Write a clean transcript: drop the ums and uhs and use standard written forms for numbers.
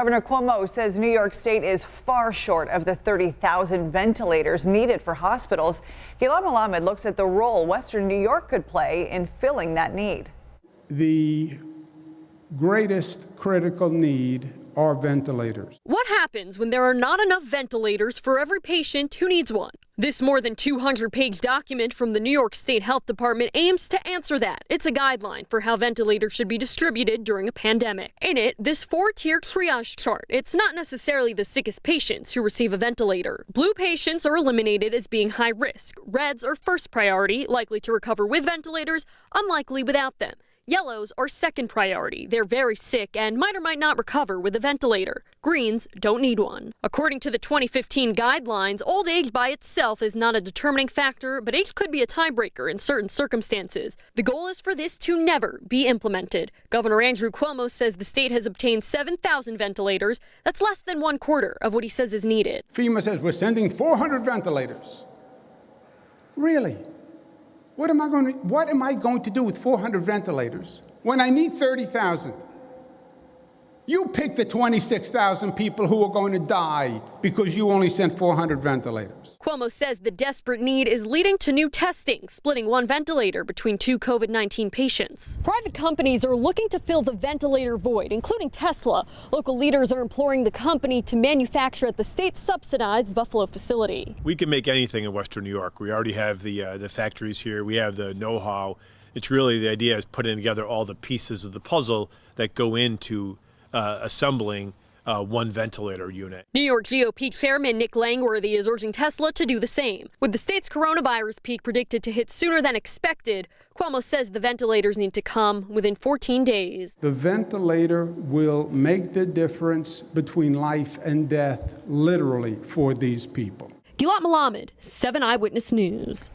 Governor Cuomo says New York State is far short of the 30,000 ventilators needed for hospitals. Gilad Malamed looks at the role Western New York could play in filling that need. The greatest critical need are ventilators. What happens when there are not enough ventilators for every patient who needs one? This more than 200-page document from the New York State Health Department aims to answer that. It's a guideline for how ventilators should be distributed during a pandemic. In it, this 4-tier triage chart. It's not necessarily the sickest patients who receive a ventilator. Blue patients are eliminated as being high risk. Reds are first priority, likely to recover with ventilators, unlikely without them. Yellows are second priority. They're very sick and might or might not recover with a ventilator. Greens don't need one. According to the 2015 guidelines, old age by itself is not a determining factor, but age could be a tiebreaker in certain circumstances. The goal is for this to never be implemented. Governor Andrew Cuomo says the state has obtained 7,000 ventilators. That's less than 1/4 of what he says is needed. FEMA says we're sending 400 ventilators. Really? What am I going to do with 400 ventilators when I need 30,000? You pick the 26,000 people who are going to die because you only sent 400 ventilators. Cuomo says the desperate need is leading to new testing, splitting one ventilator between 2 COVID-19 patients. Private companies are looking to fill the ventilator void, including Tesla. Local leaders are imploring the company to manufacture at the state-subsidized Buffalo facility. We can make anything in Western New York. We already have the factories here. We have the know-how. It's really the idea is putting together all the pieces of the puzzle that go into assembling one ventilator unit. New York GOP Chairman Nick Langworthy is urging Tesla to do the same. With the state's coronavirus peak predicted to hit sooner than expected, Cuomo says the ventilators need to come within 14 days. The ventilator will make the difference between life and death, literally, for these people. Gilad Malamed, 7 Eyewitness News.